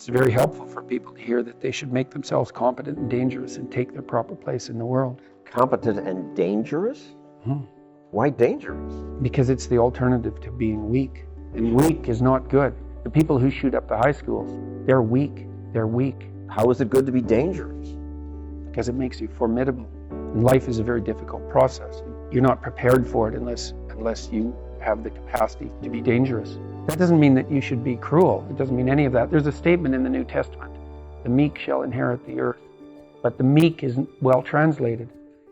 It's very helpful for people to hear that they should make themselves competent and dangerous and take their proper place in the world. Competent and dangerous? Why dangerous? Because it's the alternative to being weak. And weak is not good. The people who shoot up the high schools, they're weak. They're weak. How is it good to be dangerous? Because it makes you formidable. And life is a very difficult process. You're not prepared for it unless you have the capacity to be dangerous. That doesn't mean that you should be cruel. It doesn't mean any of that. There's a statement in the New Testament, the meek shall inherit the earth. But the meek isn't well translated.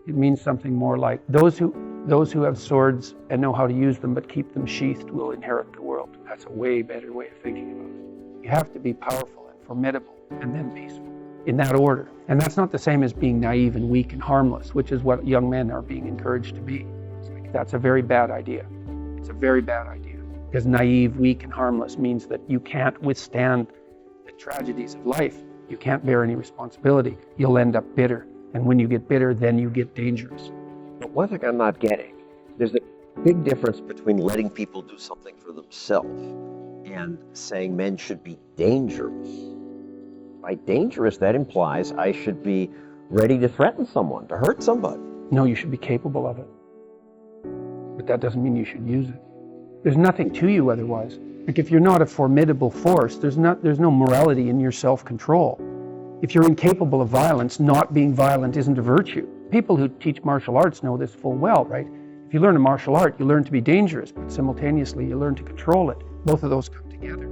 It means something more like those who have swords and know how to use them but keep them sheathed will inherit the world. That's a way better way of thinking about it. You have to be powerful and formidable and then peaceful, in that order. And that's not the same as being naive and weak and harmless, which is what young men are being encouraged to be. That's a very bad idea. It's a very bad idea. Because naive, weak, and harmless means that you can't withstand the tragedies of life. You can't bear any responsibility. You'll end up bitter. And when you get bitter, then you get dangerous. But one thing I'm not getting, there's a big difference between letting people do something for themselves and saying men should be dangerous. By dangerous, that implies I should be ready to threaten someone, to hurt somebody. No, you should be capable of it. But that doesn't mean you should use it. There's nothing to you otherwise. Like if you're not a formidable force, there's no morality in your self-control. If you're incapable of violence, not being violent isn't a virtue. People who teach martial arts know this full well, right? If you learn a martial art, you learn to be dangerous, but simultaneously you learn to control it. Both of those come together.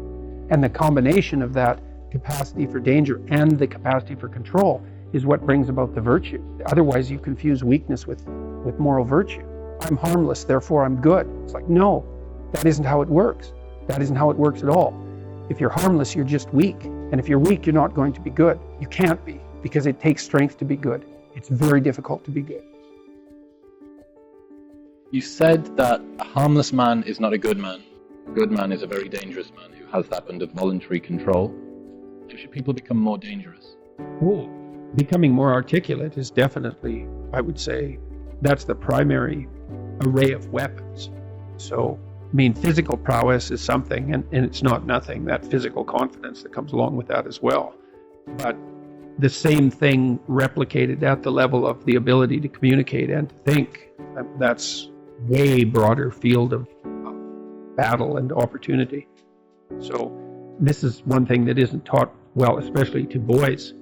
And the combination of that capacity for danger and the capacity for control is what brings about the virtue. Otherwise you confuse weakness with moral virtue. I'm harmless, therefore I'm good. It's like, no, that isn't how it works. That isn't how it works at all. If you're harmless, you're just weak. And if you're weak, you're not going to be good. You can't be, because it takes strength to be good. It's very difficult to be good. You said that a harmless man is not a good man. A good man is a very dangerous man who has that under voluntary control. So should people become more dangerous? Well, becoming more articulate is definitely, I would say, that's the primary array of weapons. So, I mean, physical prowess is something, and it's not nothing, that physical confidence that comes along with that as well. But the same thing replicated at the level of the ability to communicate and to think, that's way broader field of battle and opportunity. So this is one thing that isn't taught well, especially to boys.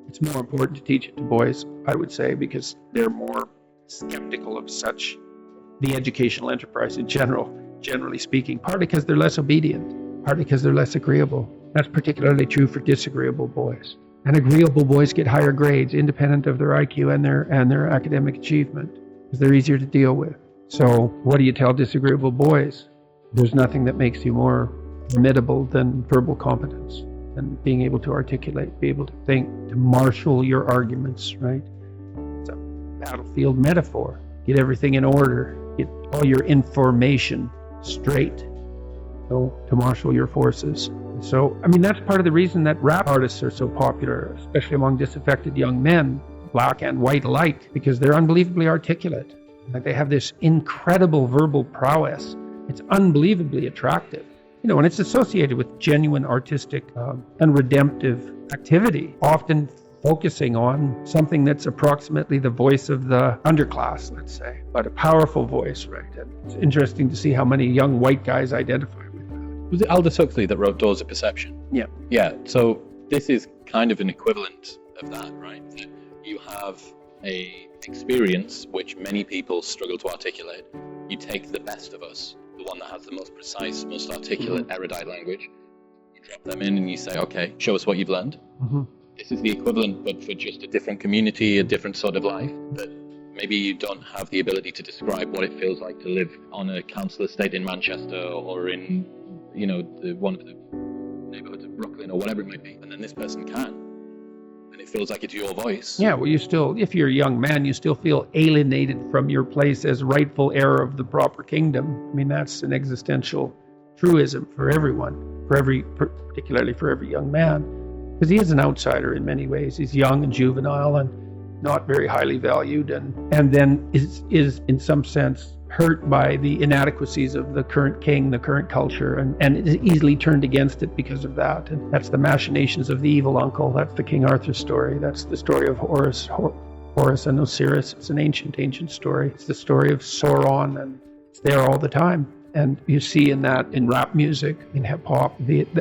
It's more important to teach it to boys, I would say, because they're more skeptical of such, the educational enterprise in general, generally speaking, partly because they're less obedient, partly because they're less agreeable. That's particularly true for disagreeable boys. And agreeable boys get higher grades, independent of their IQ and their academic achievement, because they're easier to deal with. So what do you tell disagreeable boys? There's nothing that makes you more formidable than verbal competence and being able to articulate, be able to think, to marshal your arguments, right? It's a battlefield metaphor. Get everything in order. Get all your information straight. So to marshal your forces. So, I mean, that's part of the reason that rap artists are so popular, especially among disaffected young men, black and white alike, because they're unbelievably articulate. Like they have this incredible verbal prowess. It's unbelievably attractive. You know, and it's associated with genuine artistic and redemptive activity, often focusing on something that's approximately the voice of the underclass, let's say, but a powerful voice, right? And it's interesting to see how many young white guys identify with that. Was it Aldous Huxley that wrote Doors of Perception? Yeah. Yeah, so this is kind of an equivalent of that, right? That you have a experience which many people struggle to articulate. You take the best of us, the one that has the most precise, most articulate, erudite language, you drop them in and you say, okay, show us what you've learned. This is the equivalent, but for just a different community, a different sort of life. But maybe you don't have the ability to describe what it feels like to live on a council estate in Manchester or in, you know, one of the neighborhoods of Brooklyn or whatever it might be. And then this person can. And it feels like it's your voice. Yeah, well, you still, if you're a young man, you still feel alienated from your place as rightful heir of the proper kingdom. I mean, that's an existential truism for everyone, particularly for every young man. Because he is an outsider in many ways. He's young and juvenile, and not very highly valued, and then is in some sense hurt by the inadequacies of the current king, the current culture, and is easily turned against it because of that. And that's the machinations of the evil uncle. That's the King Arthur story. That's the story of Horus and Osiris. It's an ancient story. It's the story of Sauron, and it's there all the time. And you see in that, in rap music, in hip hop,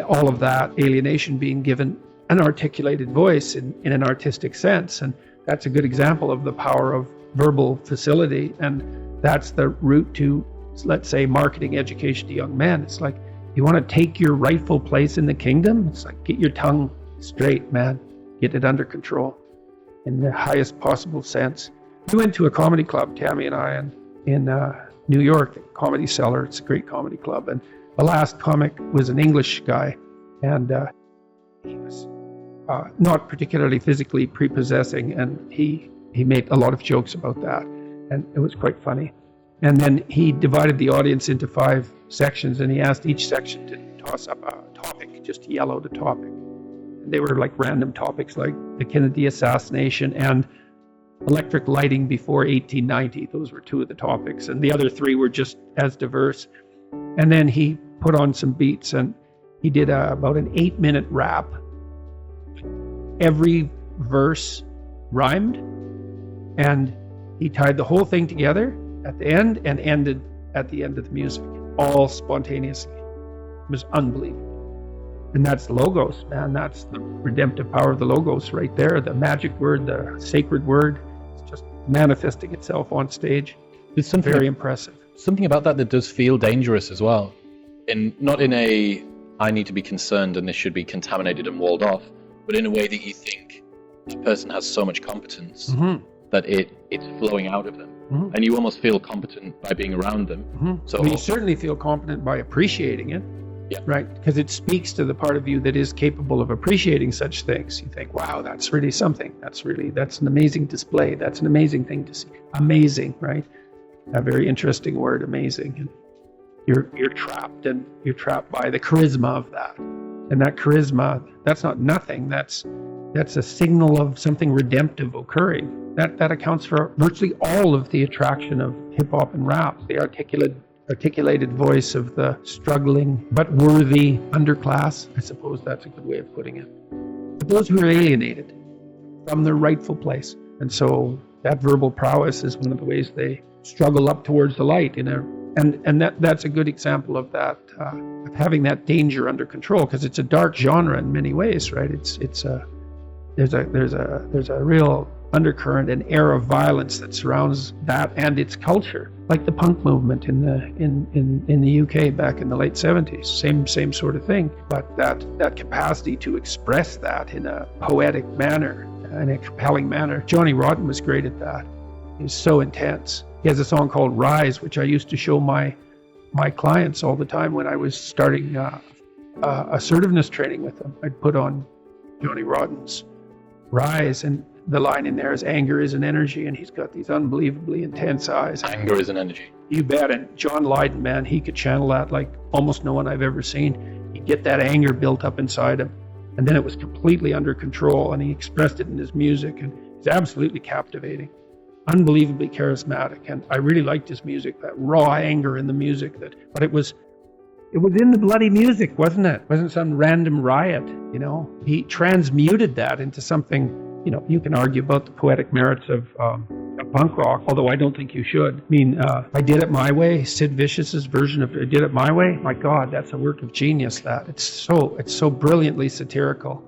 all of that alienation being given an articulated voice in an artistic sense. And that's a good example of the power of verbal facility. And that's the route to, let's say, marketing education to young men. It's like, you want to take your rightful place in the kingdom? It's like, get your tongue straight, man. Get it under control in the highest possible sense. We went to a comedy club, Tammy and I, in New York, the Comedy Cellar. It's a great comedy club. And the last comic was an English guy. And he was not particularly physically prepossessing. And he made a lot of jokes about that. And it was quite funny. And then he divided the audience into 5 sections, and he asked each section to toss up a topic, just yellow the topic. And they were like random topics like the Kennedy assassination and electric lighting before 1890. Those were 2 of the topics, and the other 3 were just as diverse. And then he put on some beats, and he did about an 8-minute rap. Every verse rhymed, and he tied the whole thing together at the end and ended at the end of the music, all spontaneously. It was unbelievable. And that's Logos, man. That's the redemptive power of the Logos right there. The magic word, the sacred word. It's just manifesting itself on stage. There's something very impressive. Something about that does feel dangerous as well. Not in a, I need to be concerned and this should be contaminated and walled off, but in a way that you think a person has so much competence that it's flowing out of them. And you almost feel competent by being around them. So well, you certainly feel competent by appreciating it. Yeah. Right? Because it speaks to the part of you that is capable of appreciating such things. You think, wow, that's really something. That's an amazing display. That's an amazing thing to see. Amazing, right? A very interesting word, amazing. And you're trapped, and you're trapped by the charisma of that. And that charisma, that's not nothing. That's a signal of something redemptive occurring. That accounts for virtually all of the attraction of hip hop and rap. The articulated voice of the struggling but worthy underclass. I suppose that's a good way of putting it. But those who are alienated from their rightful place. And so that verbal prowess is one of the ways they struggle up towards the light. And that's a good example of that, of having that danger under control, because it's a dark genre in many ways, right? There's a real undercurrent and air of violence that surrounds that and its culture, like the punk movement in the UK back in the late 70s. Same sort of thing, but that capacity to express that in a poetic manner, in a compelling manner. Johnny Rotten was great at that. He was so intense. He has a song called Rise, which I used to show my clients all the time when I was starting assertiveness training with them. I'd put on Johnny Rotten's Rise, and the line in there is anger is an energy, and he's got these unbelievably intense eyes. Anger is an energy. You bet. And John Lydon, man, he could channel that like almost no one I've ever seen. He'd get that anger built up inside him, and then it was completely under control, and he expressed it in his music, and it's absolutely captivating, unbelievably charismatic. And I really liked his music, that raw anger in the music. But it was in the bloody music, wasn't it? It wasn't some random riot, you know. He transmuted that into something. You know, you can argue about the poetic merits of punk rock, although I don't think you should. I mean, I Did It My Way, Sid Vicious's version of I Did It My Way. My God, that's a work of genius. That it's so brilliantly satirical.